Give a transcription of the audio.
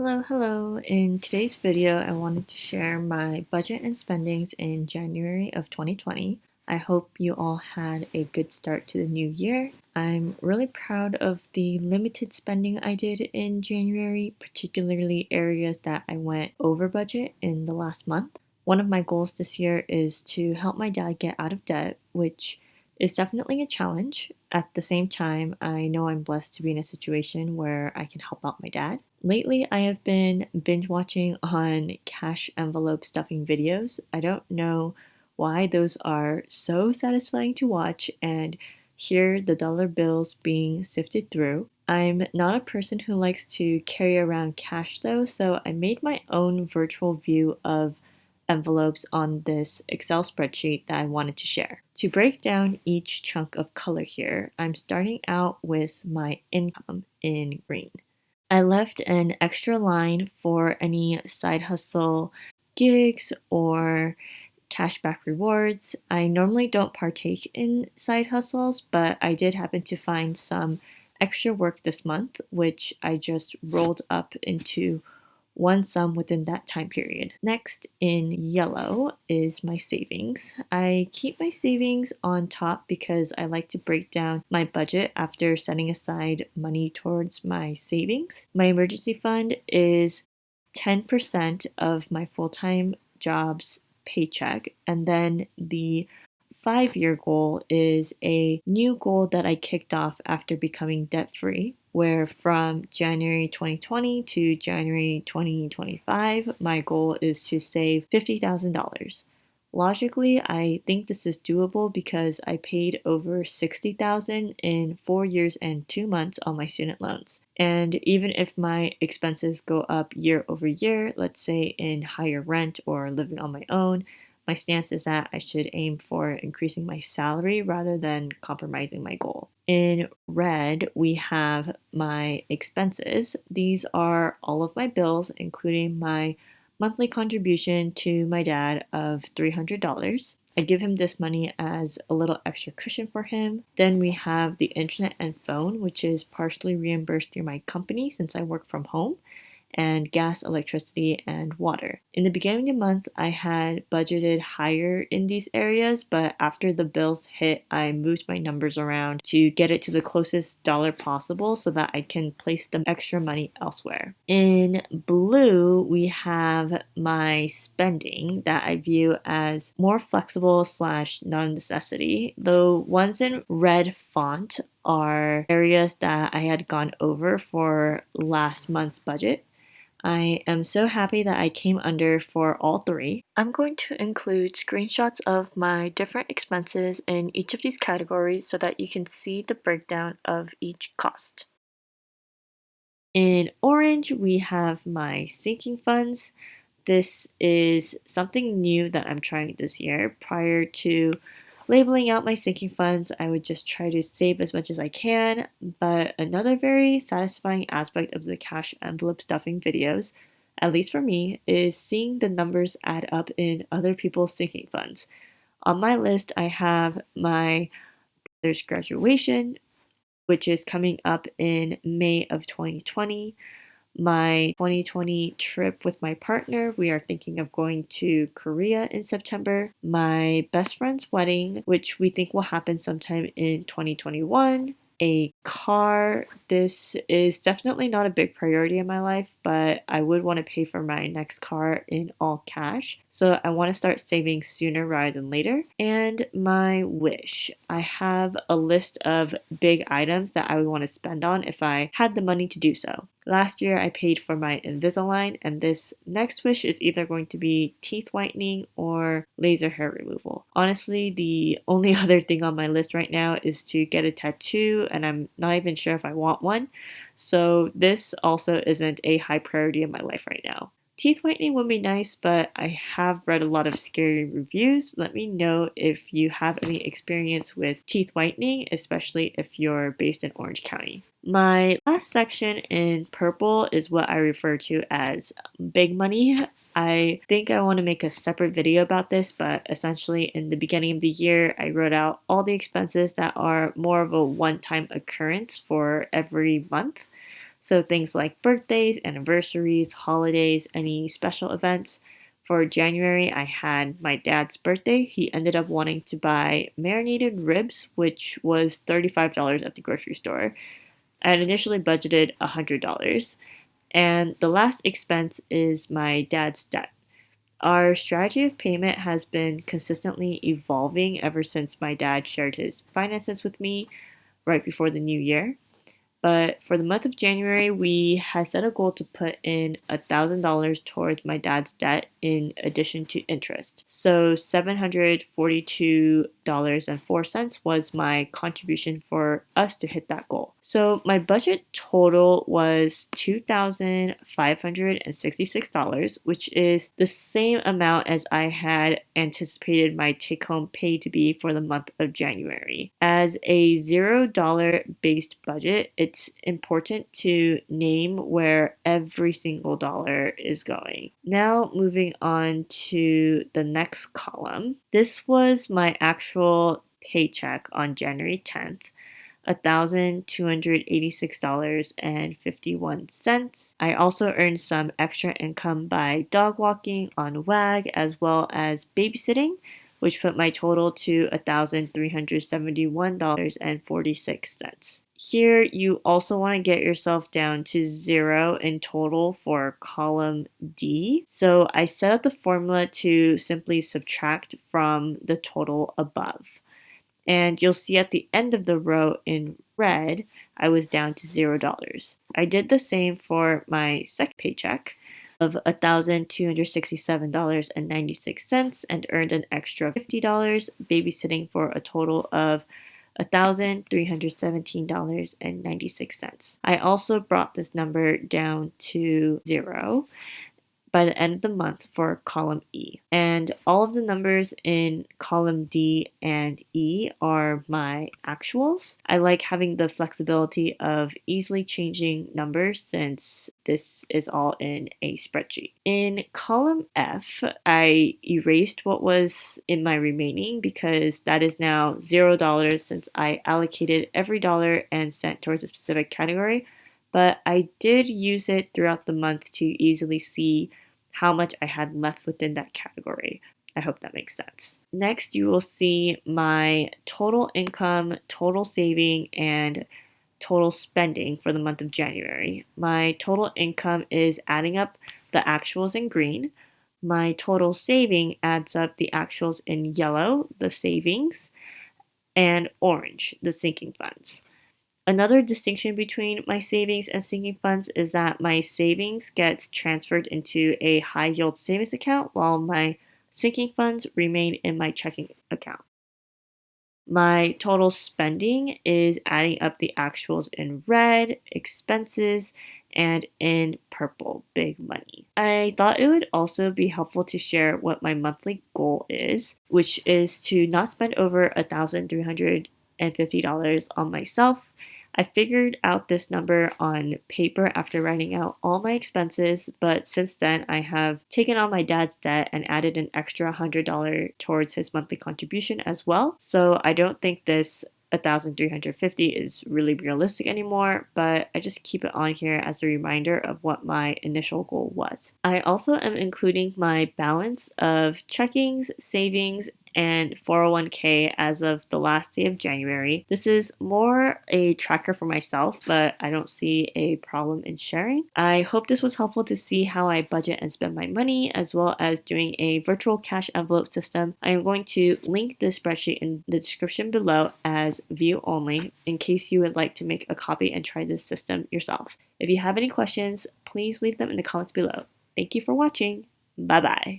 Hello. In today's video, I wanted to share my budget and spendings in January of 2020. I hope you all had a good start to the new year. I'm really proud of the limited spending I did in January, particularly areas that I went over budget in the last month. One of my goals this year is to help my dad get out of debt, which is definitely a challenge. At the same time, I know I'm blessed to be in a situation where I can help out my dad. Lately, I have been binge watching on cash envelope stuffing videos. I don't know why those are so satisfying to watch and hear the dollar bills being sifted through. I'm not a person who likes to carry around cash though, so I made my own virtual view of envelopes on this Excel spreadsheet that I wanted to share. To break down each chunk of color here, I'm starting out with my income in green. I left an extra line for any side hustle gigs or cashback rewards. I normally don't partake in side hustles, but I did happen to find some extra work this month, which I just rolled up into one sum within that time period. Next, in yellow, is my savings. I keep my savings on top because I like to break down my budget after setting aside money towards my savings. My emergency fund is 10% of my full time job's paycheck, and then the 5-year goal is a new goal that I kicked off after becoming debt free, where from January 2020 to January 2025, my goal is to save $50,000. Logically, I think this is doable because I paid over $60,000 in 4 years and 2 months on my student loans. And even if my expenses go up year over year, let's say in higher rent or living on my own, my stance is that I should aim for increasing my salary rather than compromising my goal. In red, we have my expenses. These are all of my bills, including my monthly contribution to my dad of $300. I give him this money as a little extra cushion for him. Then we have the internet and phone, which is partially reimbursed through my company since I work from home, and gas, electricity, and water. In the beginning of the month, I had budgeted higher in these areas, but after the bills hit, I moved my numbers around to get it to the closest dollar possible so that I can place the extra money elsewhere. In blue, we have my spending that I view as more flexible slash non-necessity. The ones in red font are areas that I had gone over for last month's budget. I am so happy that I came under for all three. I'm going to include screenshots of my different expenses in each of these categories so that you can see the breakdown of each cost. In orange, we have my sinking funds. This is something new that I'm trying this year. Prior to labeling out my sinking funds, I would just try to save as much as I can. But another very satisfying aspect of the cash envelope stuffing videos, at least for me, is seeing the numbers add up in other people's sinking funds. On my list, I have my brother's graduation, which is coming up in May of 2020. My 2020 trip with my partner, we are thinking of going to Korea in September. My best friend's wedding, which we think will happen sometime in 2021. A car. This is definitely not a big priority in my life, but I would want to pay for my next car in all cash. So I want to start saving sooner rather than later. And my wish. I have a list of big items that I would want to spend on if I had the money to do so. Last year, I paid for my Invisalign, and this next wish is either going to be teeth whitening or laser hair removal. Honestly, the only other thing on my list right now is to get a tattoo, and I'm not even sure if I want one. So, this also isn't a high priority in my life right now. Teeth whitening would be nice, but I have read a lot of scary reviews. Let me know if you have any experience with teeth whitening, especially if you're based in Orange County. My last section in purple is what I refer to as big money. I think I want to make a separate video about this, but essentially in the beginning of the year, I wrote out all the expenses that are more of a one-time occurrence for every month. So things like birthdays, anniversaries, holidays, any special events. For January, I had my dad's birthday. He ended up wanting to buy marinated ribs, which was $35 at the grocery store. I had initially budgeted $100. And the last expense is my dad's debt. Our strategy of payment has been consistently evolving ever since my dad shared his finances with me right before the new year. But for the month of January, we had set a goal to put in $1,000 towards my dad's debt in addition to interest. So $742.04 was my contribution for us to hit that goal. So my budget total was $2,566, which is the same amount as I had anticipated my take home pay to be for the month of January. As a $0 based budget, it's important to name where every single dollar is going. Now, moving on to the next column. This was my actual paycheck on January 10th. $1,286.51. I also earned some extra income by dog walking on WAG as well as babysitting, which put my total to $1,371.46. Here, you also want to get yourself down to zero in total for column D. So I set up the formula to simply subtract from the total above. And you'll see at the end of the row in red, I was down to $0. I did the same for my second paycheck of $1,267.96 and earned an extra $50 babysitting for a total of $1,317.96. I also brought this number down to zero by the end of the month for column E. And all of the numbers in column D and E are my actuals. I like having the flexibility of easily changing numbers since this is all in a spreadsheet. In column F, I erased what was in my remaining because that is now $0 since I allocated every dollar and cent towards a specific category. But I did use it throughout the month to easily see how much I had left within that category. I hope that makes sense. Next, you will see my total income, total saving, and total spending for the month of January. My total income is adding up the actuals in green. My total saving adds up the actuals in yellow, the savings, and orange, the sinking funds. Another distinction between my savings and sinking funds is that my savings gets transferred into a high yield savings account while my sinking funds remain in my checking account. My total spending is adding up the actuals in red, expenses, and in purple, big money. I thought it would also be helpful to share what my monthly goal is, which is to not spend over $1,350 on myself. I figured out this number on paper after writing out all my expenses, but since then I have taken on my dad's debt and added an extra $100 towards his monthly contribution as well. So I don't think this 1,350 is really realistic anymore, but I just keep it on here as a reminder of what my initial goal was. I also am including my balance of checkings, savings, and 401k as of the last day of January. This is more a tracker for myself, but I don't see a problem in sharing. I hope this was helpful to see how I budget and spend my money, as well as doing a virtual cash envelope system. I am going to link this spreadsheet in the description below as view only in case you would like to make a copy and try this system yourself. If you have any questions, please leave them in the comments below. Thank you for watching. Bye bye.